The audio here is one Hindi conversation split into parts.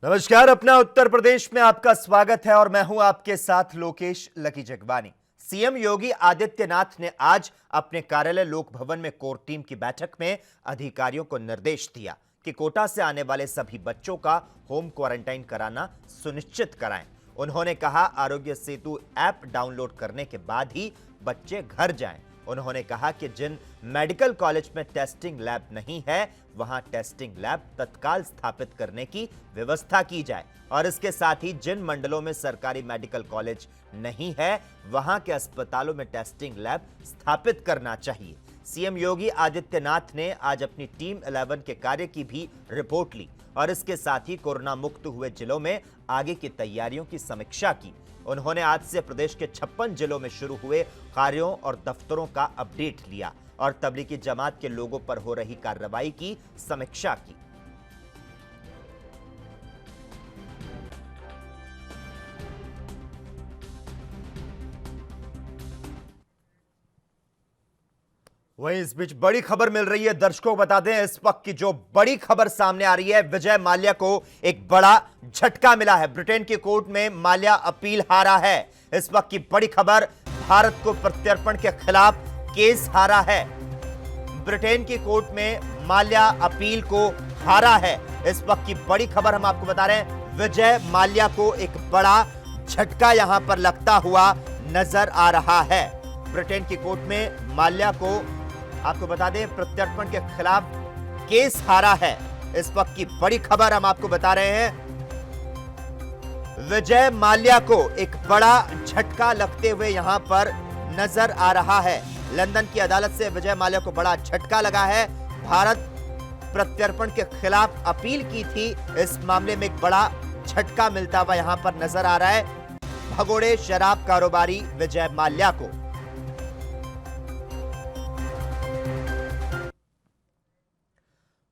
नमस्कार, अपना उत्तर प्रदेश में आपका स्वागत है और मैं हूं आपके साथ लोकेश लकी जगवानी। सीएम योगी आदित्यनाथ ने आज अपने कार्यालय लोक भवन में कोर टीम की बैठक में अधिकारियों को निर्देश दिया कि कोटा से आने वाले सभी बच्चों का होम क्वारंटाइन कराना सुनिश्चित कराएं। उन्होंने कहा, आरोग्य सेतु ऐप डाउनलोड करने के बाद ही बच्चे घर जाएं। उन्होंने कहा कि जिन मेडिकल कॉलेज में टेस्टिंग लैब नहीं है, वहां टेस्टिंग लैब तत्काल स्थापित करने की व्यवस्था की जाए और इसके साथ ही जिन मंडलों में सरकारी मेडिकल कॉलेज नहीं है, वहां के अस्पतालों में टेस्टिंग लैब स्थापित करना चाहिए। सीएम योगी आदित्यनाथ ने आज अपनी टीम 11 के कार्य की भी रिपोर्ट ली और इसके साथ ही कोरोना मुक्त हुए जिलों में आगे की तैयारियों की समीक्षा की। उन्होंने आज से प्रदेश के 56 जिलों में शुरू हुए कार्यों और दफ्तरों का अपडेट लिया और तबलीगी जमात के लोगों पर हो रही कार्रवाई की समीक्षा की। वहीं इस बीच बड़ी खबर मिल रही है, दर्शकों को बता दें इस वक्त की जो बड़ी खबर सामने आ रही है, विजय माल्या को एक बड़ा झटका मिला है। ब्रिटेन की कोर्ट में माल्या अपील हारा है। इस वक्त की बड़ी खबर, भारत को प्रत्यर्पण के खिलाफ केस हारा है। ब्रिटेन की कोर्ट में माल्या अपील को हारा है। इस वक्त की बड़ी खबर हम आपको बता रहे हैं, विजय माल्या को एक बड़ा झटका यहां पर लगता हुआ नजर आ रहा है। ब्रिटेन की कोर्ट में माल्या को, आपको बता दें, प्रत्यर्पण के खिलाफ केस हारा है। इस वक्त की बड़ी खबर हम आपको बता रहे हैं, विजय माल्या को एक बड़ा झटका लगते हुए यहां पर नजर आ रहा है। लंदन की अदालत से विजय माल्या को बड़ा झटका लगा है। भारत प्रत्यर्पण के खिलाफ अपील की थी, इस मामले में एक बड़ा झटका मिलता हुआ यहां पर नजर आ रहा है भगोड़े शराब कारोबारी विजय माल्या को।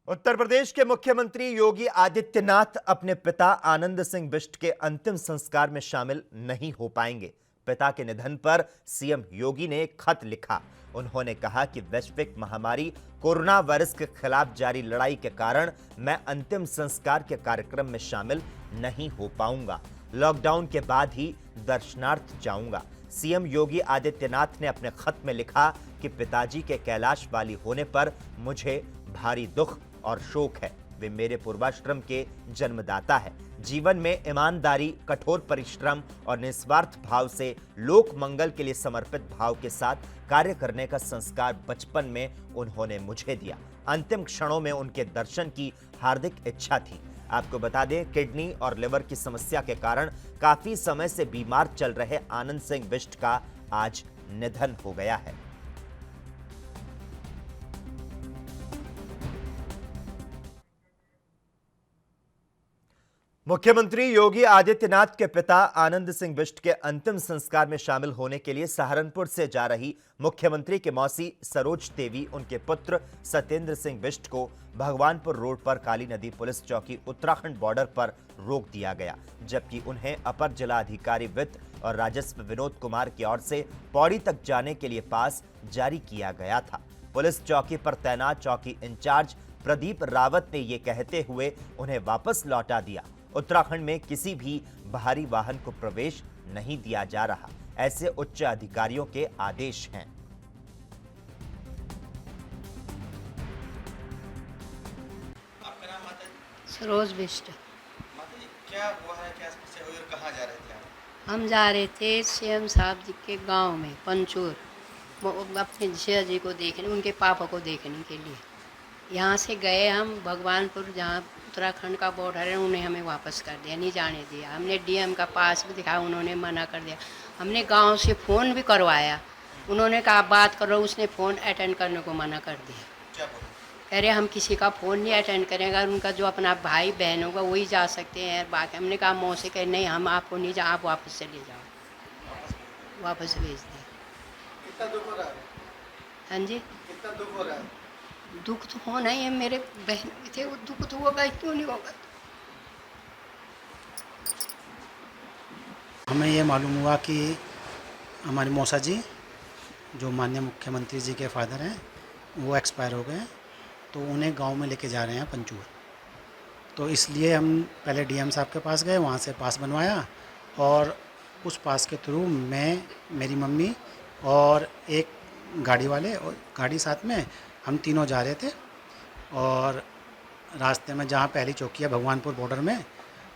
उत्तर प्रदेश के मुख्यमंत्री योगी आदित्यनाथ अपने पिता आनंद सिंह बिष्ट के अंतिम संस्कार में शामिल नहीं हो पाएंगे। पिता के निधन पर सीएम योगी ने एक खत लिखा। उन्होंने कहा कि वैश्विक महामारी कोरोना वायरस के खिलाफ जारी लड़ाई के कारण मैं अंतिम संस्कार के कार्यक्रम में शामिल नहीं हो पाऊंगा। लॉकडाउन के बाद ही दर्शनार्थ जाऊंगा। सीएम योगी आदित्यनाथ ने अपने खत में लिखा कि पिताजी के कैलाशवाली होने पर मुझे भारी दुख और शोक है। वे मेरे पूर्वाश्रम के जन्मदाता है। जीवन में ईमानदारी, कठोर परिश्रम और निस्वार्थ भाव से लोक मंगल के लिए समर्पित भाव के साथ कार्य करने का संस्कार बचपन में उन्होंने मुझे दिया। अंतिम क्षणों में उनके दर्शन की हार्दिक इच्छा थी। आपको बता दें, किडनी और लिवर की समस्या के कारण काफी समय से बीमार चल रहे आनंद सिंह बिष्ट का आज निधन हो गया है। मुख्यमंत्री योगी आदित्यनाथ के पिता आनंद सिंह बिष्ट के अंतिम संस्कार में शामिल होने के लिए सहारनपुर से जा रही मुख्यमंत्री के मौसी सरोज देवी, उनके पुत्र सत्येंद्र सिंह बिष्ट को भगवानपुर रोड पर काली नदी पुलिस चौकी उत्तराखंड बॉर्डर पर रोक दिया गया, जबकि उन्हें अपर जिला अधिकारी वित्त और राजस्व विनोद कुमार की ओर से पौड़ी तक जाने के लिए पास जारी किया गया था। पुलिस चौकी पर तैनात चौकी इंचार्ज प्रदीप रावत ने यह कहते हुए उन्हें वापस लौटा दिया। उत्तराखंड में किसी भी बाहरी वाहन को प्रवेश नहीं दिया जा रहा, ऐसे उच्च अधिकारियों के आदेश हैं। आपका नाम माता जी? सरोज बिष्ट। माता जी, क्या हुआ है, क्या समस्या हुई और कहाँ जा रहे थे आप? हम जा रहे थे सीएम साहब जी के गांव में पंचूर, वो अपने जिया जी को देखने, उनके पापा को देखने के लिए। यहाँ से गए हम भगवानपुर, जहाँ उत्तराखंड का बॉर्डर है, उन्हें हमें वापस कर दिया, नहीं जाने दिया। हमने डीएम का पास भी दिखाया, उन्होंने मना कर दिया। हमने गांव से फ़ोन भी करवाया, उन्होंने कहा बात करो, उसने फ़ोन अटेंड करने को मना कर दिया। क्या बोला? कह रहे हम किसी का फ़ोन नहीं अटेंड करेंगे, उनका जो अपना भाई बहन होगा वही जा सकते हैं। बाकी हमने कहा मौसी कहे नहीं, हम आपको नहीं जा, आप वापस चले जाओ। वापस भेज दिया। कितना दुख हो रहा है? हाँ जी, कितना दुख हो रहा है? दुख तो होना ही है, मेरे बहन भी थे, वो दुख तो होगा, क्यों नहीं होगा। हमें ये मालूम हुआ कि हमारी मौसा जी, जो माननीय मुख्यमंत्री जी के फादर हैं, वो एक्सपायर हो गए, तो उन्हें गांव में लेके जा रहे हैं पंचूर। तो इसलिए हम पहले डीएम साहब के पास गए, वहाँ से पास बनवाया और उस पास के थ्रू मैं, मेरी मम्मी और एक गाड़ी वाले और गाड़ी साथ में, हम तीनों जा रहे थे। और रास्ते में जहाँ पहली चौकी है भगवानपुर बॉर्डर में,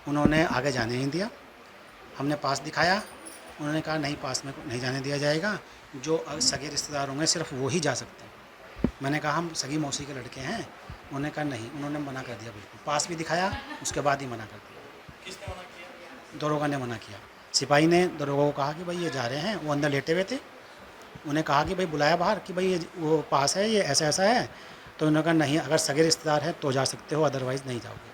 उन्होंने आगे जाने नहीं दिया। हमने पास दिखाया, उन्होंने कहा नहीं, पास में नहीं जाने दिया जाएगा, जो सगे रिश्तेदार होंगे सिर्फ वो ही जा सकते हैं। मैंने कहा हम सगी मौसी के लड़के हैं, उन्होंने कहा नहीं, उन्होंने मना कर दिया बिल्कुल। पास भी दिखाया, उसके बाद ही मना कर दिया। किसने मना किया? दरोगा ने मना किया। सिपाही ने दरोगा को कहा कि भाई ये जा रहे हैं, वो अंदर लेटे हुए थे। उन्हें कहा कि भाई बुलाया बाहर कि भाई ये वो पास है, ये ऐसा ऐसा है। तो उन्होंने कहा नहीं, अगर सगे रिश्तेदार हैं तो जा सकते हो, अदरवाइज़ नहीं जाओगे।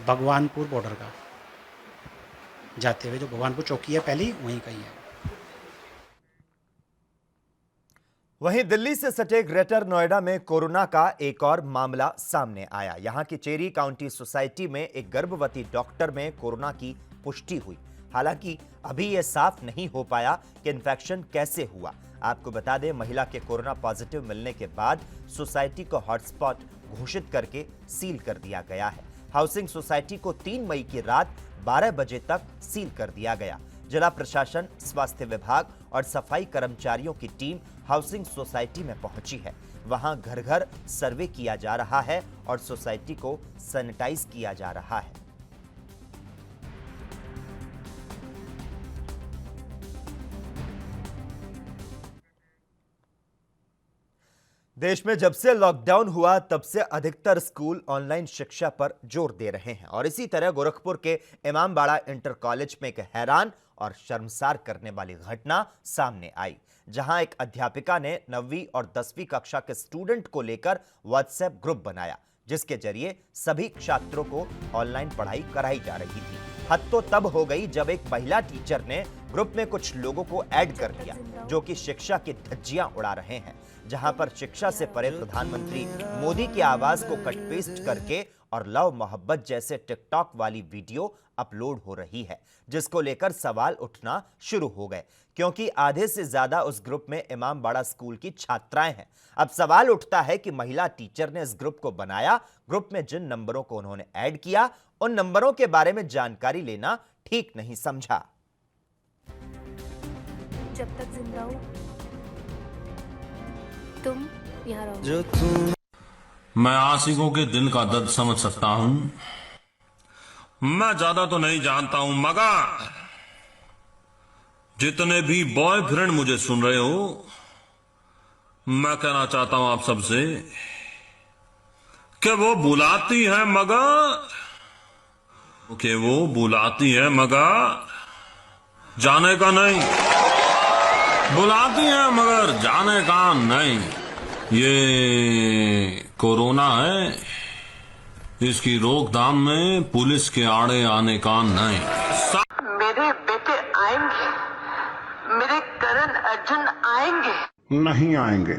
भगवानपुर बॉर्डर का जाते हुए, जो भगवानपुर चौकी है पहली, वहीं का ही है। वहीं दिल्ली से सटे ग्रेटर नोएडा में कोरोना का एक और मामला सामने आया। यहां की चेरी काउंटी सोसाइटी में एक गर्भवती डॉक्टर में कोरोना की पुष्टि हुई। हालांकि अभी यह साफ नहीं हो पाया कि इन्फेक्शन कैसे हुआ। आपको बता दें, महिला के कोरोना पॉजिटिव मिलने के बाद सोसाइटी को हॉटस्पॉट घोषित करके सील कर दिया गया है। हाउसिंग सोसाइटी को 3 मई की रात 12 बजे तक सील कर दिया गया। जिला प्रशासन, स्वास्थ्य विभाग और सफाई कर्मचारियों की टीम हाउसिंग सोसाइटी में पहुंची है। वहां घर घर सर्वे किया जा रहा है और सोसाइटी को सैनिटाइज किया जा रहा है। देश में जब से लॉकडाउन हुआ तब से अधिकतर स्कूल ऑनलाइन शिक्षा पर जोर दे रहे हैं और इसी तरह गोरखपुर के इमामबाड़ा इंटर कॉलेज में एक हैरान और शर्मसार करने वाली घटना सामने आई, जहां एक अध्यापिका ने 9वीं और 10वीं कक्षा के स्टूडेंट को लेकर व्हाट्सएप ग्रुप बनाया, जिसके जरिए सभी छात्रों को ऑनलाइन पढ़ाई कराई जा रही थी। हद तो तब हो गई जब एक महिला टीचर ने ग्रुप में कुछ लोगों को ऐड कर दिया जो कि शिक्षा की धज्जियां उड़ा रहे हैं, जहां पर शिक्षा से परे प्रधानमंत्री मोदी की आवाज को कट पेस्ट करके और लव मोहब्बत जैसे टिकटॉक वाली वीडियो अपलोड हो रही है, जिसको लेकर सवाल उठना शुरू हो गए, क्योंकि आधे से ज्यादा उस ग्रुप में इमामबाड़ा स्कूल की छात्राएं हैं। अब सवाल उठता है कि महिला टीचर ने इस ग्रुप को बनाया, ग्रुप में जिन नंबरों को उन्होंने ऐड किया, उन नंबरों के बारे में जानकारी लेना ठीक नहीं समझा। जब तक जिंदा हो तुम यहाँ रहो। मैं आशिकों के दिल का दर्द समझ सकता हूं। मैं ज्यादा तो नहीं जानता हूं, मगर जितने भी बॉयफ्रेंड मुझे सुन रहे हो, मैं कहना चाहता हूं आप सबसे कि वो बुलाती है मगर जाने का नहीं। बुलाती है मगर जाने का नहीं। ये कोरोना है, इसकी रोकथाम में पुलिस के आड़े आने का नहीं। मेरे बेटे आएंगे, मेरे करण अर्जुन आएंगे। नहीं आएंगे।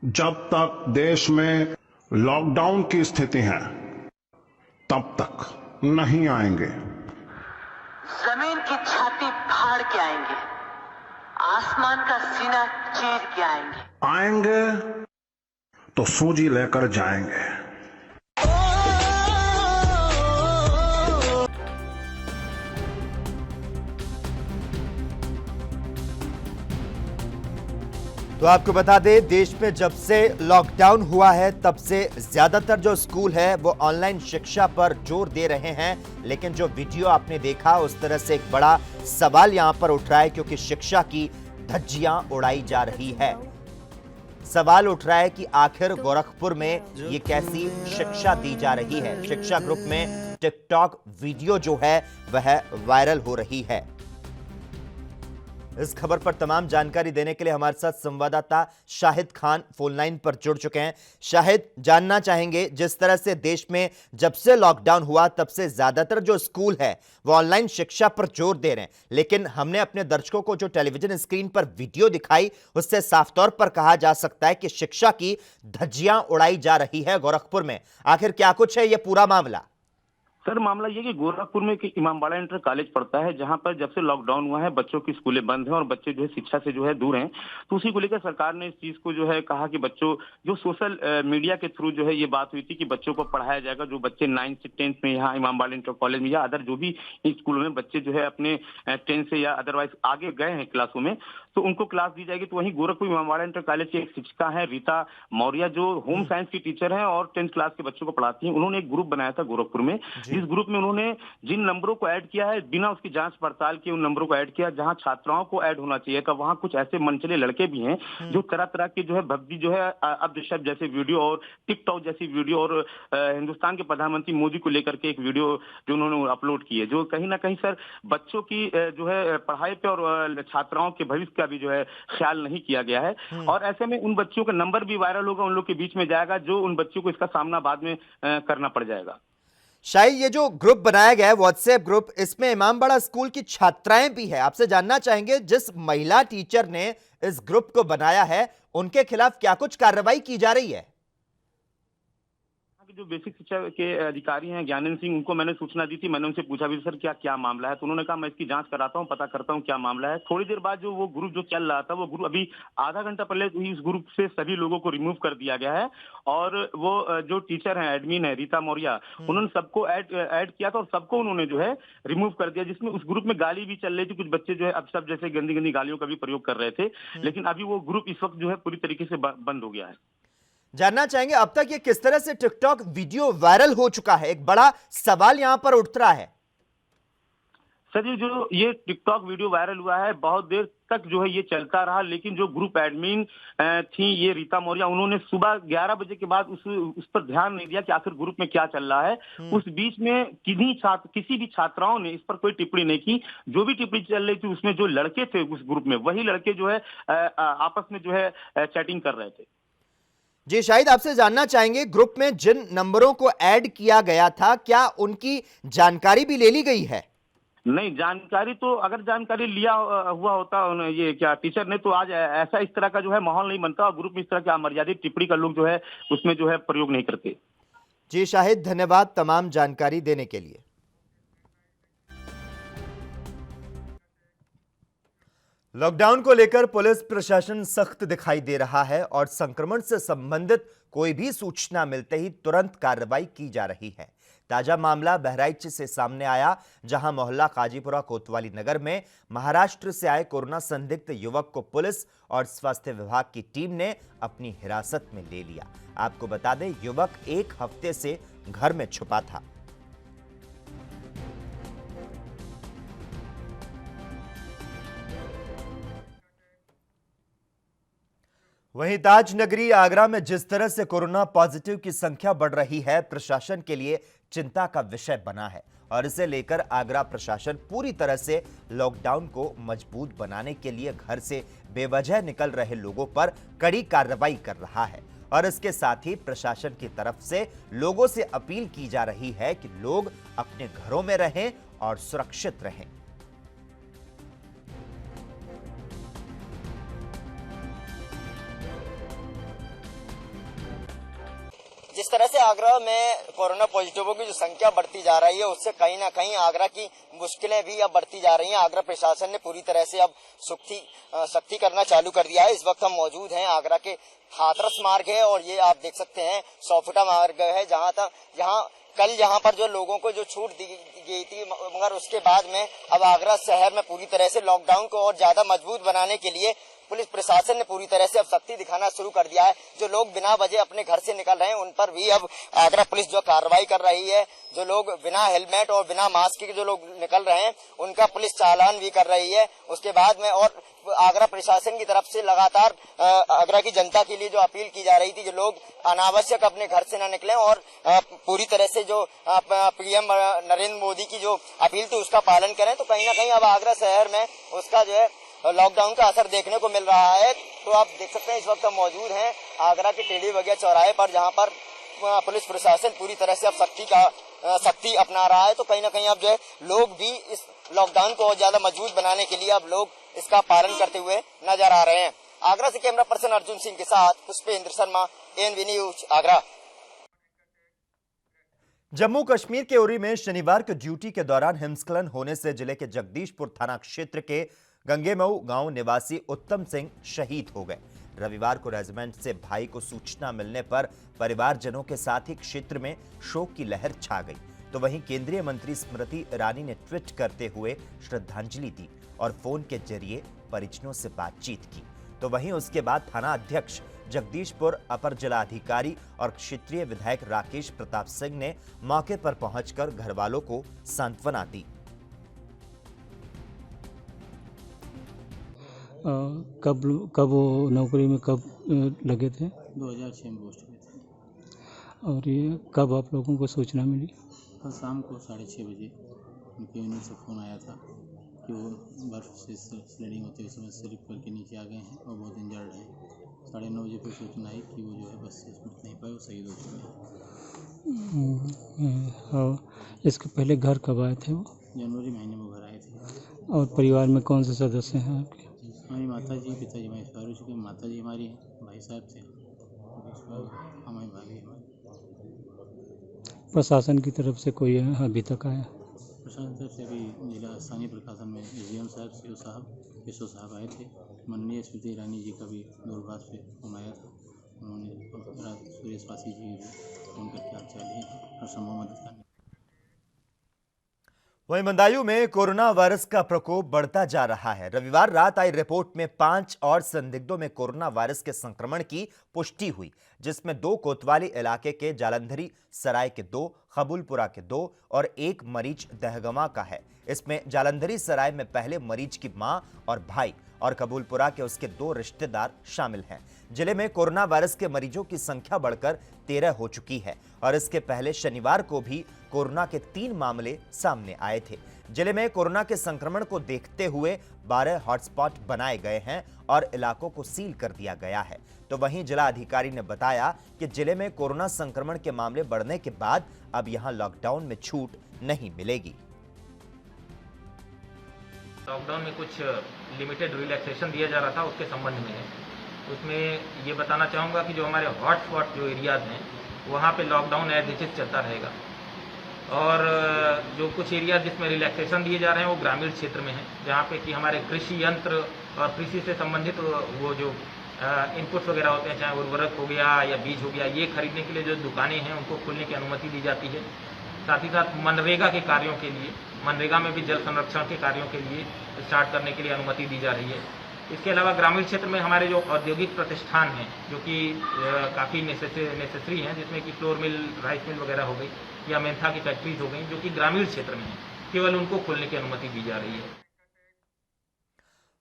जब तक देश में लॉकडाउन की स्थिति है तब तक नहीं आएंगे। जमीन की छाती फाड़ के आएंगे, आसमान का सीना चीर के आएंगे। आएंगे तो सूजी लेकर जाएंगे। तो आपको बता दें, देश में जब से लॉकडाउन हुआ है तब से ज्यादातर जो स्कूल है वो ऑनलाइन शिक्षा पर जोर दे रहे हैं, लेकिन जो वीडियो आपने देखा उस तरह से एक बड़ा सवाल यहां पर उठ रहा है, क्योंकि शिक्षा की धज्जियां उड़ाई जा रही है। सवाल उठ रहा है कि आखिर गोरखपुर में ये कैसी शिक्षा दी जा रही है। शिक्षा ग्रुप में टिकटॉक वीडियो जो है वह वायरल हो रही है। इस खबर पर तमाम जानकारी देने के लिए हमारे साथ संवाददाता शाहिद खान फोन लाइन पर जुड़ चुके हैं। शाहिद, जानना चाहेंगे, जिस तरह से देश में जब से लॉकडाउन हुआ तब से ज्यादातर जो स्कूल है वो ऑनलाइन शिक्षा पर जोर दे रहे हैं, लेकिन हमने अपने दर्शकों को जो टेलीविजन स्क्रीन पर वीडियो दिखाई उससे साफ तौर पर कहा जा सकता है कि शिक्षा की धज्जियां उड़ाई जा रही है गोरखपुर में। आखिर क्या कुछ है ये पूरा मामला? सर मामला ये कि गोरखपुर में एक इमामबाड़ा इंटर कॉलेज पड़ता है, जहां पर जब से लॉकडाउन हुआ है बच्चों की स्कूलें बंद हैं और बच्चे जो है शिक्षा से जो है दूर हैं। तो उसी को लेकर सरकार ने इस चीज को जो है कहा कि बच्चों जो सोशल मीडिया के थ्रू जो है ये बात हुई थी कि बच्चों को पढ़ाया जाएगा, जो बच्चे 9th से 10th में यहाँ इमामबाड़ा इंटर कॉलेज में या अदर जो भी स्कूलों में बच्चे जो है अपने 10th से या अदरवाइज आगे गए हैं क्लासों में, तो उनको क्लास दी जाएगी। तो वहीं गोरखपुर इमामबाड़ा इंटर कॉलेज की एक शिक्षिका है रीता मौर्य, जो होम साइंस की टीचर है और 10th क्लास के बच्चों को पढ़ाती हैं। उन्होंने एक ग्रुप बनाया था गोरखपुर में, जिस ग्रुप में उन्होंने जिन नंबरों को ऐड किया है बिना उसकी जांच पड़ताल के उन नंबरों को ऐड किया जहां छात्राओं को ऐड होना चाहिए था, वहां कुछ ऐसे मनचले लड़के भी हैं जो तरह तरह के जो है भक्ति जो है अब्दुशब जैसे वीडियो और टिकटॉक जैसी वीडियो और हिंदुस्तान के प्रधानमंत्री मोदी को लेकर के एक वीडियो जो उन्होंने अपलोड की है, जो कहीं ना कहीं सर बच्चों की जो है पढ़ाई पे और छात्राओं के भविष्य का भी जो है ख्याल नहीं किया गया है। और ऐसे में उन बच्चों का नंबर भी वायरल होगा, उन लोग के बीच में जाएगा, जो उन बच्चों को इसका सामना बाद में करना पड़ जाएगा। शाही, ये जो ग्रुप बनाया गया है व्हाट्सएप ग्रुप, इसमें इमामबाड़ा स्कूल की छात्राएं भी है। आपसे जानना चाहेंगे जिस महिला टीचर ने इस ग्रुप को बनाया है उनके खिलाफ क्या कुछ कार्रवाई की जा रही है? जो बेसिक शिक्षा के अधिकारी हैं ज्ञानेंद्र सिंह, उनको मैंने सूचना दी थी। मैंने उनसे पूछा भी सर क्या मामला है, तो उन्होंने कहा मैं इसकी जांच कराता हूं, पता करता हूं क्या मामला है। थोड़ी देर बाद जो वो ग्रुप जो चल रहा था, वो ग्रुप अभी आधा घंटा पहले इस ग्रुप से सभी लोगों को रिमूव कर दिया गया है और वो जो टीचर है एडमिन है रीता मौर्य, उन्होंने सबको ऐड किया था और सबको उन्होंने जो है रिमूव कर दिया, जिसमें उस ग्रुप में गाली भी चल रही थी। कुछ बच्चे जो है अब सब जैसे गंदी गंदी गालियों का भी प्रयोग कर रहे थे, लेकिन अभी वो ग्रुप इस वक्त जो है पूरी तरीके से बंद हो गया है। जानना चाहेंगे अब तक ये किस तरह से टिकटॉक वीडियो वायरल हो चुका है? एक बड़ा सवाल यहां पर उठ रहा है। सर जो ये टिकटॉक वीडियो वायरल हुआ है बहुत देर तक जो है ये चलता रहा, लेकिन जो ग्रुप एडमिन थी ये रीता मौर्य, उन्होंने सुबह 11 बजे के बाद उस पर ध्यान नहीं दिया कि आखिर ग्रुप में क्या चल रहा है। उस बीच में किसी भी छात्राओं ने इस पर कोई टिप्पणी नहीं की। जो भी टिप्पणी चल रही थी उसमें जो लड़के थे उस ग्रुप में, वही लड़के जो है आपस में जो है चैटिंग कर रहे थे। जी शाहिद, आपसे जानना चाहेंगे ग्रुप में जिन नंबरों को ऐड किया गया था क्या उनकी जानकारी भी ले ली गई है? नहीं, जानकारी तो अगर जानकारी लिया हुआ होता ये क्या टीचर ने, तो आज ऐसा इस तरह का जो है माहौल नहीं बनता और ग्रुप में इस तरह के अमर्यादित टिप्पणी का लोग जो है उसमें जो है प्रयोग नहीं करते। जी शाहिद, धन्यवाद तमाम जानकारी देने के लिए। लॉकडाउन को लेकर पुलिस प्रशासन सख्त दिखाई दे रहा है और संक्रमण से संबंधित कोई भी सूचना मिलते ही तुरंत कार्रवाई की जा रही है। ताजा मामला बहराइच से सामने आया, जहां मोहल्ला काजीपुरा कोतवाली नगर में महाराष्ट्र से आए कोरोना संदिग्ध युवक को पुलिस और स्वास्थ्य विभाग की टीम ने अपनी हिरासत में ले लिया। आपको बता दें, युवक 1 हफ्ते से घर में छुपा था। वहीं ताज नगरी आगरा में जिस तरह से कोरोना पॉजिटिव की संख्या बढ़ रही है, प्रशासन के लिए चिंता का विषय बना है और इसे लेकर आगरा प्रशासन पूरी तरह से लॉकडाउन को मजबूत बनाने के लिए घर से बेवजह निकल रहे लोगों पर कड़ी कार्रवाई कर रहा है। और इसके साथ ही प्रशासन की तरफ से लोगों से अपील की जा रही है कि लोग अपने घरों में रहें और सुरक्षित रहें। जिस तरह से आगरा में कोरोना पॉजिटिवों की जो संख्या बढ़ती जा रही है, उससे कहीं ना कहीं आगरा की मुश्किलें भी अब बढ़ती जा रही हैं। आगरा प्रशासन ने पूरी तरह से अब सख्ती करना चालू कर दिया है। इस वक्त हम मौजूद हैं आगरा के हाथरस मार्ग है और ये आप देख सकते हैं 100 फुटा मार्ग है, जहाँ कल यहाँ पर जो लोगों को जो छूट दी गई थी, मगर उसके बाद में अब आगरा शहर में पूरी तरह से लॉकडाउन को और ज्यादा मजबूत बनाने के लिए पुलिस प्रशासन ने पूरी तरह से अब सख्ती दिखाना शुरू कर दिया है। जो लोग बिना वजह अपने घर से निकल रहे हैं उन पर भी अब आगरा पुलिस जो कार्रवाई कर रही है। जो लोग बिना हेलमेट और बिना मास्क के जो लोग निकल रहे हैं उनका पुलिस चालान भी कर रही है। उसके बाद में और आगरा प्रशासन की तरफ से लगातार आगरा की जनता के लिए जो अपील की जा रही थी, जो लोग अनावश्यक अपने घर से न निकलें और पूरी तरह से जो पीएम नरेंद्र मोदी की जो अपील थी उसका पालन करें, तो कहीं ना कहीं अब आगरा शहर में उसका जो है लॉकडाउन का असर देखने को मिल रहा है। तो आप देख सकते हैं इस वक्त हम मौजूद हैं आगरा के टेढ़ी बगिया चौराहे पर, जहां पर पुलिस प्रशासन पूरी तरह से अब सख्ती अपना रहा है। तो कहीं ना कहीं अब जो है लोग भी इस लॉकडाउन को और ज्यादा मजबूत बनाने के लिए अब लोग इसका पालन करते हुए नजर आ रहे हैं। आगरा से कैमरा पर्सन अर्जुन सिंह के साथ पुष्पेंद्र शर्मा, एनवी न्यूज आगरा। जम्मू कश्मीर के उरी में शनिवार को ड्यूटी के दौरान हिमस्खलन होने से जिले के जगदीशपुर थाना क्षेत्र के गंगेमऊ गांव निवासी उत्तम सिंह शहीद हो गए। रविवार को रेजिमेंट से भाई को सूचना मिलने पर परिवारजनों के साथ ही क्षेत्र में शोक की लहर छा गई। तो वहीं केंद्रीय मंत्री स्मृति ईरानी ने ट्वीट करते हुए श्रद्धांजलि दी और फोन के जरिए परिजनों से बातचीत की। तो वहीं उसके बाद थाना अध्यक्ष जगदीशपुर, अपर जिला अधिकारी और क्षेत्रीय विधायक राकेश प्रताप सिंह ने मौके पर पहुंचकर घरवालों को सांत्वना दी। कब वो नौकरी में कब लगे थे? 2006 में पोस्ट हुए थे। और ये कब आप लोगों को सूचना मिली? कल शाम को 6:30 बजे उनके यूनिट से फ़ोन आया था कि वो बर्फ़ से स्लाइडिंग होते हुए उसमें स्लिप करके नीचे आ गए हैं और बहुत इंजर्ड हैं। 9:30 बजे फिर सूचना आई कि वो जो है बस से स्मृत नहीं पाए, वो शहीद हो चुके हैं। और इसके पहले घर कब आए थे वो? जनवरी महीने में घर आए थे। और परिवार में कौन से सदस्य हैं आपके? हमारी माता जी, पिताजी हमारे एक्सपायर हो चुके हैं। माता जी हमारी हैं, भाई साहब थे, हमारे भाभी हमारे। प्रशासन की तरफ से कोई अभी तक आया? प्रशासन की तरफ से अभी जिला स्थानीय प्रशासन में एसडीएम साहब, सीओ साहब, एसओ साहब आए थे। माननीय स्मृति ईरानी जी का भी दूरभाष पे फोन आया था। उन्होंने सुरेशवासी जी भी फोन करके हाल चाल लिए और संभव मदद करने। वहीं बदायूं में कोरोना वायरस का प्रकोप बढ़ता जा रहा है। रविवार रात आई रिपोर्ट में 5 और संदिग्धों में कोरोना वायरस के संक्रमण की पुष्टि हुई, जिसमें 2 कोतवाली इलाके के जालंधरी सराय के 2, खबूलपुरा के 2 और 1 मरीज दहगमा का है। इसमें जालंधरी सराय में पहले मरीज की मां और भाई और कबूलपुरा के उसके 2 रिश्तेदार शामिल हैं। जिले में कोरोना वायरस के मरीजों की संख्या बढ़कर 13 हो चुकी है और इसके पहले शनिवार को भी कोरोना के 3 मामले सामने आए थे। जिले में कोरोना के संक्रमण को देखते हुए 12 हॉटस्पॉट बनाए गए हैं और इलाकों को सील कर दिया गया है। तो वहीं जिला अधिकारी ने बताया कि जिले में कोरोना संक्रमण के मामले बढ़ने के बाद अब यहां लॉकडाउन में छूट नहीं मिलेगी। लॉकडाउन में कुछ लिमिटेड रिलैक्सेशन दिया जा रहा था, उसके संबंध में है। उसमें ये बताना चाहूँगा कि जो हमारे हॉटस्पॉट जो एरियाज हैं वहाँ पे लॉकडाउन एज इट इज चलता रहेगा और जो कुछ एरिया जिसमें रिलैक्सेशन दिए जा रहे हैं वो ग्रामीण क्षेत्र में है, जहाँ पे कि हमारे कृषि यंत्र और कृषि से संबंधित वो जो इनपुट्स वगैरह होते हैं, चाहे उर्वरक हो गया या बीज हो गया, ये खरीदने के लिए जो दुकानें हैं उनको खोलने की अनुमति दी जाती है। साथ ही साथ मनरेगा के कार्यों के लिए, मनरेगा में भी जल संरक्षण के कार्यों के लिए स्टार्ट करने के लिए अनुमति दी जा रही है। इसके अलावा ग्रामीण क्षेत्र में हमारे जो औद्योगिक प्रतिष्ठान हैं जो कि काफ़ी नेसेसरी हैं, जिसमें कि फ्लोर मिल, राइस मिल वगैरह हो गई या मेंथा की फैक्ट्रीज हो गई, जो कि ग्रामीण क्षेत्र में हैं, केवल उनको खोलने की अनुमति दी जा रही है।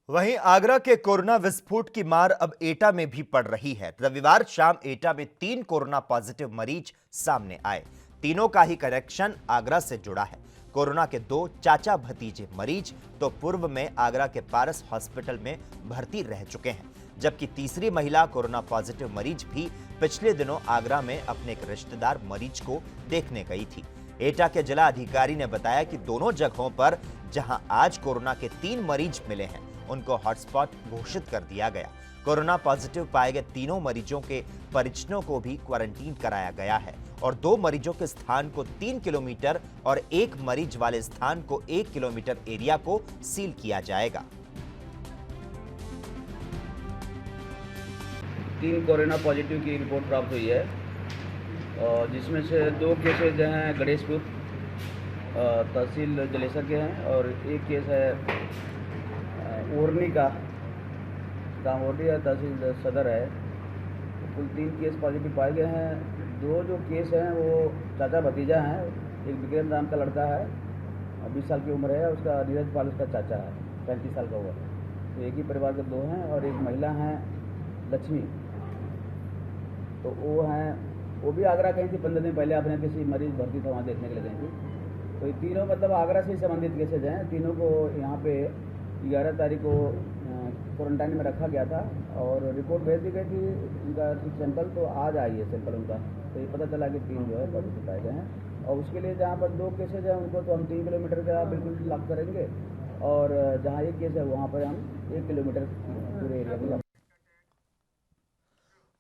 वहीं आगरा के कोरोना विस्फोट की मार अब एटा में भी पड़ रही है। रविवार शाम एटा में 3 कोरोना पॉजिटिव मरीज सामने आए। तीनों का ही कनेक्शन आगरा से जुड़ा है। कोरोना के 2 चाचा भतीजे मरीज तो पूर्व में आगरा के पारस हॉस्पिटल में भर्ती रह चुके हैं, जबकि तीसरी महिला कोरोना पॉजिटिव मरीज भी पिछले दिनों आगरा में अपने एक रिश्तेदार मरीज को देखने गई थी। एटा के जिला अधिकारी ने बताया कि दोनों जगहों पर जहां आज कोरोना के 3 मरीज मिले हैं उनको हॉटस्पॉट घोषित कर दिया गया। कोरोना पॉजिटिव पाए गए तीनों मरीजों के परिजनों को भी क्वारंटीन कराया गया है और 2 मरीजों के स्थान को 3 किलोमीटर और 1 मरीज वाले स्थान को 1 किलोमीटर एरिया को सील किया जाएगा। 3 कोरोना पॉजिटिव की रिपोर्ट प्राप्त हुई है और जिसमें से 2 केसेज हैं गणेशपुर तहसील जलेसर के हैं और एक केस है ओरनी का गाँव ओरनी तहसील सदर है। तो कुल 3 केस पॉजिटिव पाए गए हैं। 2 जो केस हैं वो चाचा भतीजा हैं। एक विक्रम नाम का लड़का है, 20 साल की उम्र है, उसका नीरज पाल उसका चाचा है, 35 साल का हुआ। तो एक ही परिवार के 2 हैं और एक महिला हैं लक्ष्मी, तो वो भी आगरा गई थी 15 दिन पहले, अपने किसी मरीज भर्ती था वहाँ देखने के लिए गई थी। तो ये तीनों मतलब आगरा से ही संबंधित केसेज हैं। तीनों को यहाँ पे 11 तारीख को क्वारंटाइन में रखा गया था और रिपोर्ट भेज दी गई थी उनका सैंपल, तो आज आई है सैंपल उनका। तो ये पता चला कि 3 जो है पॉजिटिव पाए गए हैं और उसके लिए जहाँ पर 2 केसेज हैं उनको तो हम 3 किलोमीटर का बिल्कुल लॉक करेंगे और जहाँ 1 केस है वहाँ पर हम 1 किलोमीटर पूरे एरिया को लॉक।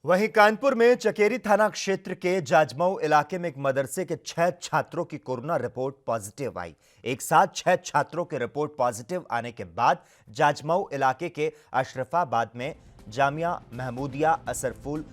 वहीं कानपुर में चकेरी थाना क्षेत्र के जाजमऊ इलाके में एक मदरसे के 6 छात्रों की कोरोना रिपोर्ट पॉजिटिव आई। एक साथ 6 छात्रों की रिपोर्ट पॉजिटिव आने के बाद जाजमऊ इलाके के अशरफाबाद में जामिया महमूदिया असरफुल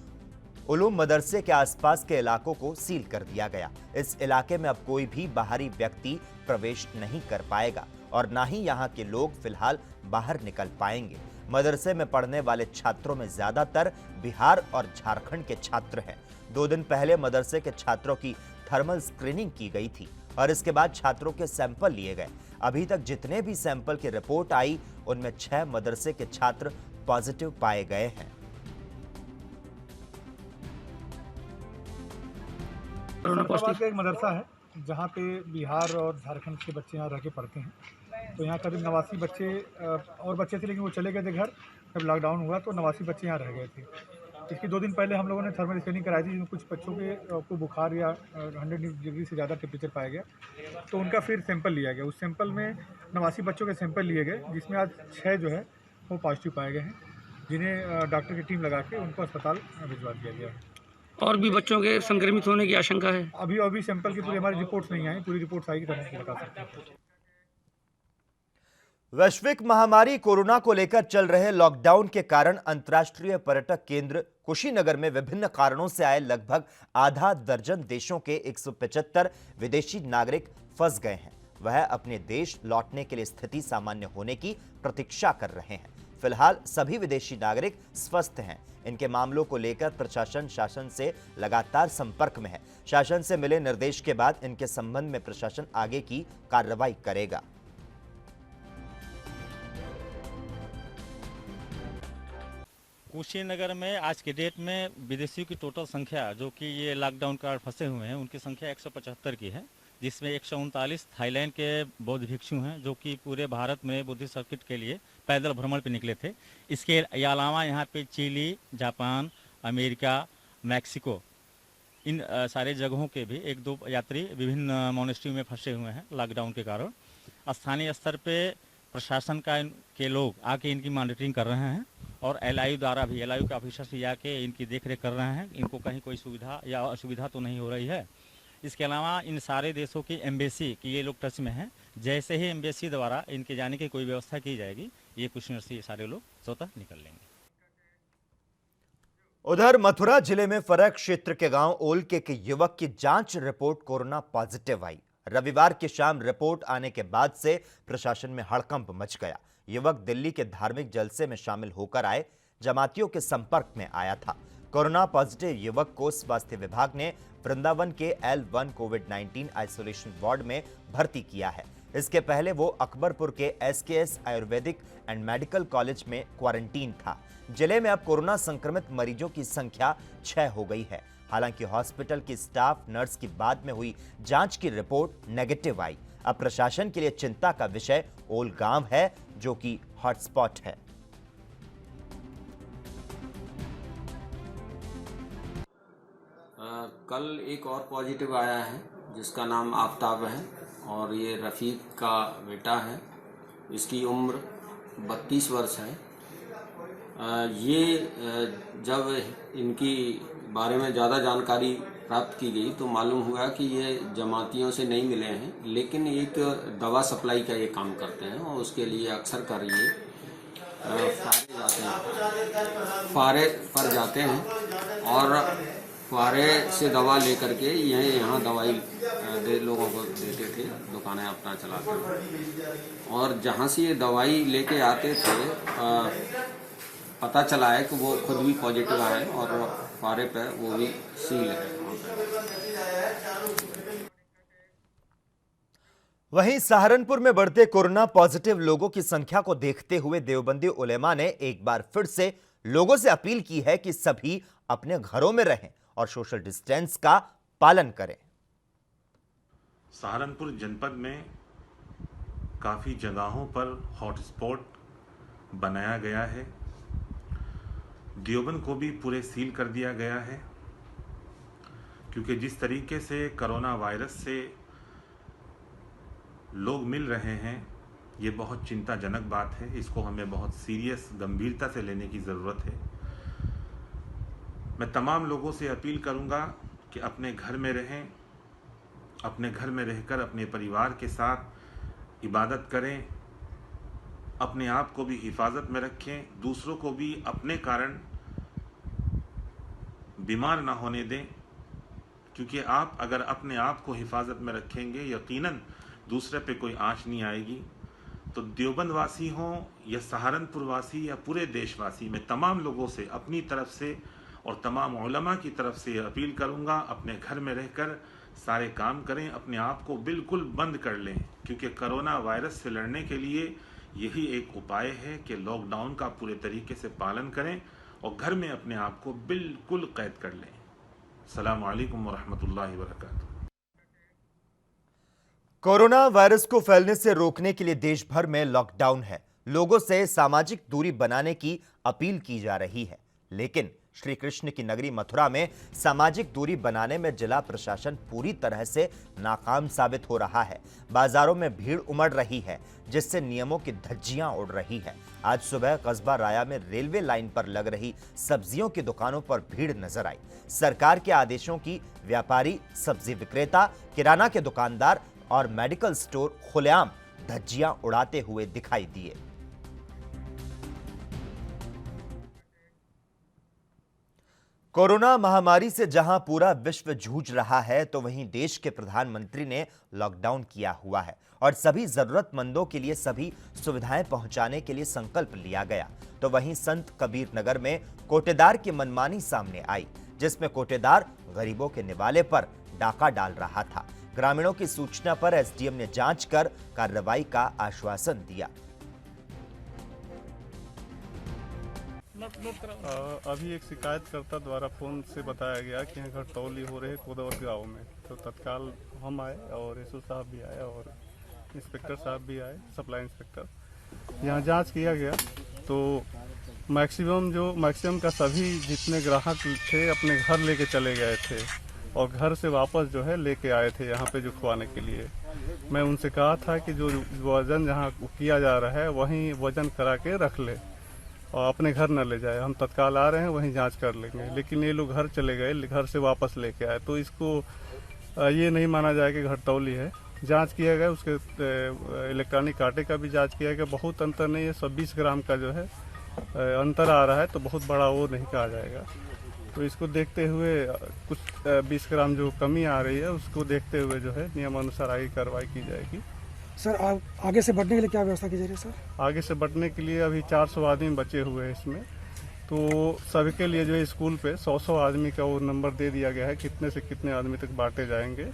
उलूम मदरसे के आसपास के इलाकों को सील कर दिया गया। इस इलाके में अब कोई भी बाहरी व्यक्ति प्रवेश नहीं कर पाएगा और ना ही यहां के लोग फिलहाल बाहर निकल पाएंगे। मदरसे में पढ़ने वाले छात्रों में ज्यादातर बिहार और झारखंड के छात्र हैं। 2 दिन पहले मदरसे के छात्रों की थर्मल स्क्रीनिंग की गई थी और इसके बाद छात्रों के सैंपल लिए गए। अभी तक जितने भी सैंपल की रिपोर्ट आई उनमें 6 मदरसे के छात्र पॉजिटिव पाए गए हैं। औरंगाबाद का एक मदरसा है जहाँ पे बिहार और झारखंड के बच्चे यहाँ रह के पढ़ते हैं। तो यहाँ करीब 89 बच्चे और बच्चे थे, लेकिन वो चले गए थे घर जब लॉकडाउन हुआ, तो 89 बच्चे यहाँ रह गए थे। इसकी 2 दिन पहले हम लोगों ने थर्मल स्कैनिंग कराई थी, जिसमें कुछ बच्चों को बुखार या 100 डिग्री से ज़्यादा टेम्परेचर पाया गया, तो उनका फिर सैंपल लिया गया। उस सैंपल में 89 बच्चों के सैंपल लिए गए, जिसमें आज 6 जो है वो पॉजिटिव पाए गए हैं, जिन्हें डॉक्टर की टीम लगा के उनको अस्पताल भिजवा दिया गया है। और भी बच्चों के संक्रमित होने की आशंका है? अभी सैंपल की पूरी हमारी रिपोर्ट्स नहीं आई, पूरी रिपोर्ट्स आएगी तब हम बता सकते हैं। वैश्विक महामारी कोरोना को लेकर चल रहे लॉकडाउन के कारण अंतर्राष्ट्रीय पर्यटक केंद्र कुशीनगर में विभिन्न कारणों से आए लगभग आधा दर्जन देशों के 175 विदेशी नागरिक फंस गए हैं। वह अपने देश लौटने के लिए स्थिति सामान्य होने की प्रतीक्षा कर रहे हैं। फिलहाल सभी विदेशी नागरिक स्वस्थ हैं। इनके मामलों को लेकर प्रशासन शासन से लगातार संपर्क में है। शासन से मिले निर्देश के बाद इनके संबंध में प्रशासन आगे की कार्रवाई करेगा। कुशीनगर में आज के डेट में विदेशियों की टोटल संख्या, जो कि ये लॉकडाउन कारण फंसे हुए हैं, उनकी संख्या 175 की है, जिसमें 139 थाईलैंड के बौद्ध भिक्षु हैं, जो कि पूरे भारत में बुद्धिस्ट सर्किट के लिए पैदल भ्रमण पर निकले थे। इसके अलावा यहाँ पे चिली, जापान, अमेरिका, मैक्सिको, इन सारे जगहों के भी 1-2 यात्री विभिन्न मॉनेस्ट्री में फंसे हुए हैं लॉकडाउन के कारण। स्थानीय स्तर पे प्रशासन के लोग आके इनकी मॉनिटरिंग कर रहे हैं और LIU द्वारा भी, LIU के ऑफिसर्स भी आके इनकी देखरेख कर रहे हैं। इनको कहीं कोई सुविधा या असुविधा तो नहीं हो रही है। इसके अलावा इन सारे देशों की एम्बेसी की ये लोग टच में हैं। जैसे ही एम्बेसी द्वारा इनके जाने की कोई व्यवस्था की जाएगी, ये कुशीनगर से ये सारे लोग स्वतः निकल लेंगे। उधर मथुरा जिले में फरक क्षेत्र के गांव ओलके के युवक की जांच रिपोर्ट कोरोना पॉजिटिव आई। रविवार की शाम रिपोर्ट आने के बाद से प्रशासन में हड़कंप मच गया। युवक दिल्ली के धार्मिक जलसे में शामिल होकर आए जमातियों के संपर्क में आया था। कोरोना पॉजिटिव युवक को स्वास्थ्य विभाग ने वृंदावन के L1 कोविड-19 आइसोलेशन वार्ड में भर्ती किया है। इसके पहले वो अकबरपुर के SKS Ayurvedic and medical college में क्वारंटीन था। जिले में अब कोरोना संक्रमित मरीजों की संख्या 6 हो गई है। हालांकि हॉस्पिटल की स्टाफ नर्स की बाद में हुई जांच की रिपोर्ट नेगेटिव आई। अब प्रशासन के लिए चिंता का विषय ओल गांव है, जो कि हॉटस्पॉट है। कल एक और पॉजिटिव आया है, जिसका नाम आफ्ताब है और ये रफ़ीक का बेटा है। इसकी उम्र 32 वर्ष है। ये जब इनकी बारे में ज़्यादा जानकारी प्राप्त की गई तो मालूम हुआ कि ये जमातियों से नहीं मिले हैं, लेकिन एक दवा सप्लाई का ये काम करते हैं और उसके लिए अक्सर कर ये फारे पर जाते हैं और फारे से दवा लेकर के यहाँ दवाई लोगों को देते थे, दुकानें अपना चलाते हैं। और जहाँ से ये दवाई लेके आते थे पता चला है कि वो खुद भी पॉजिटिव आए और फारे पे वो भी सील है। वहीं सहारनपुर में बढ़ते कोरोना पॉजिटिव लोगों की संख्या को देखते हुए देवबंदी उलेमा ने एक बार फिर से लोगों से अपील की है कि सभी अपने घरों में रहें और सोशल डिस्टेंस का पालन करें। सहारनपुर जनपद में काफी जगहों पर हॉटस्पॉट बनाया गया है। देवबंद को भी पूरे सील कर दिया गया है, क्योंकि जिस तरीके से कोरोना वायरस से लोग मिल रहे हैं, ये बहुत चिंताजनक बात है। इसको हमें बहुत सीरियस गंभीरता से लेने की ज़रूरत है। मैं तमाम लोगों से अपील करूंगा कि अपने घर में रहें, अपने घर में रहकर अपने परिवार के साथ इबादत करें, अपने आप को भी हिफाजत में रखें, दूसरों को भी अपने कारण बीमार ना होने दें, क्योंकि आप अगर अपने आप को हिफाजत में रखेंगे यकीनन दूसरे पे कोई आँच नहीं आएगी। तो देवबंद वासी हों या सहारनपुर वासी या पूरे देशवासी, मैं तमाम लोगों से अपनी तरफ से और तमाम उलमा की तरफ से अपील करूंगा, अपने घर में रहकर सारे काम करें, अपने आप को बिल्कुल बंद कर लें, क्योंकि कोरोना वायरस से लड़ने के लिए यही एक उपाय है कि लॉकडाउन का पूरे तरीके से पालन करें और घर में अपने आप को बिल्कुल कैद कर लें। अस्सलामु अलैकुम वरहमतुल्लाहि वबरकातुहू। कोरोना वायरस को फैलने से रोकने के लिए देश भर में लॉकडाउन है। लोगों से सामाजिक दूरी बनाने की अपील की जा रही है, लेकिन श्री कृष्ण की नगरी मथुरा में सामाजिक दूरी बनाने में जिला प्रशासन पूरी तरह से नाकाम साबित हो रहा है। बाजारों में भीड़ उमड़ रही है, जिससे नियमों की धज्जियां उड़ रही है। आज सुबह कस्बा राया में रेलवे लाइन पर लग रही सब्जियों की दुकानों पर भीड़ नजर आई। सरकार के आदेशों की व्यापारी, सब्जी विक्रेता, किराना के दुकानदार और मेडिकल स्टोर खुलेआम धज्जियां उड़ाते हुए दिखाई दिए। कोरोना महामारी से जहां पूरा विश्व जूझ रहा है, तो वहीं देश के प्रधानमंत्री ने लॉकडाउन किया हुआ है और सभी जरूरतमंदों के लिए सभी सुविधाएं पहुंचाने के लिए संकल्प लिया गया। तो वहीं संत कबीर नगर में कोटेदार की मनमानी सामने आई, जिसमें कोटेदार गरीबों के निवाले पर डाका डाल रहा था। ग्रामीणों की सूचना पर एसडीएम ने जांच कर कार्रवाई का आश्वासन दिया। अभी एक शिकायतकर्ता द्वारा फ़ोन से बताया गया कि यहाँ घटतौली हो रही है कोदवर गाँव में, तो तत्काल हम आए और एसओ साहब भी आए और इंस्पेक्टर साहब भी आए, सप्लाई इंस्पेक्टर। यहाँ जांच किया गया तो मैक्सिमम का सभी जितने ग्राहक थे अपने घर लेके चले गए थे और घर से वापस जो है लेके आए थे यहाँ पे जो खुआने के लिए। मैं उनसे कहा था कि जो वज़न जहाँ किया जा रहा है वहीं वज़न करा के रख ले और अपने घर न ले जाए। हम तत्काल आ रहे हैं, वहीं जांच कर लेंगे। लेकिन ये लोग घर चले गए, घर से वापस लेके आए, तो इसको ये नहीं माना जाए कि घटतौली है। जांच किया गया, उसके इलेक्ट्रॉनिक कांटे का भी जांच किया गया, बहुत अंतर नहीं है। 20 ग्राम का जो है अंतर आ रहा है, तो बहुत बड़ा वो नहीं कहा जाएगा। तो इसको देखते हुए कुछ 20 ग्राम जो कमी आ रही है उसको देखते हुए जो है नियमानुसार आगे कार्रवाई की जाएगी। सर आगे से बढ़ने के लिए क्या व्यवस्था की जा रही है सर? आगे से बढ़ने के लिए अभी 400 आदमी बचे हुए हैं इसमें, तो सभी के लिए जो है स्कूल पे 100 आदमी का वो नंबर दे दिया गया है, कितने से कितने आदमी तक बांटे जाएंगे।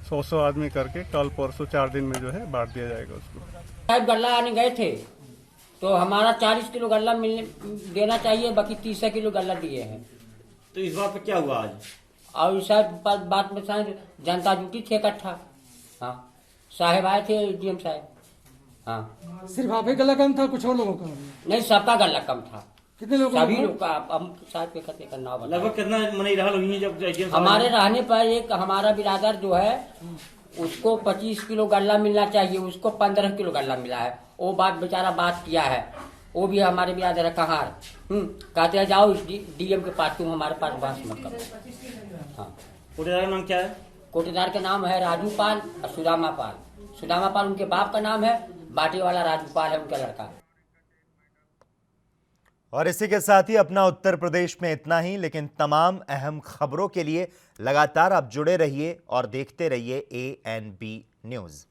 100 आदमी करके कल परसों 4 दिन में जो है बांट दिया जाएगा उसको। साहब गल्ला आने गए थे तो हमारा 40 किलो गल्ला देना चाहिए, बाकी 30 किलो गल्ला दिए हैं। तो इस बात पे क्या हुआ आज? और इस बात में जनता जुटी थी इकट्ठा। हाँ, साहेब आए थे, डीएम साहब। हाँ, सिर्फ आप ही गल्ला कम था, कुछ और लोगों का नहीं? सबका गल्ला कम था। कितने लोग? सभी लोग का। हम साहब के खतरे का नाम लगभग कितना मनी रहा लोग जब हमारे रहने पर एक हमारा बिरादर जो है उसको 25 किलो गल्ला मिलना चाहिए, उसको 15 किलो गल्ला मिला है। वो बात बेचारा बात किया है, वो भी हमारे बिरादर है। कहाँ कहते हैं जाओ इस डीएम के पास, तुम हमारे पास बात मत करो। हाँ, कोटेदार का नाम क्या है? कोटेदार का नाम है राजू पाल और सुदामा पाल। सुदामा पाल उनके बाप का नाम है, बाटी वाला राजू पाल है उनका लड़का। और इसी के साथ ही अपना उत्तर प्रदेश में इतना ही, लेकिन तमाम अहम खबरों के लिए लगातार आप जुड़े रहिए और देखते रहिए ANB न्यूज़।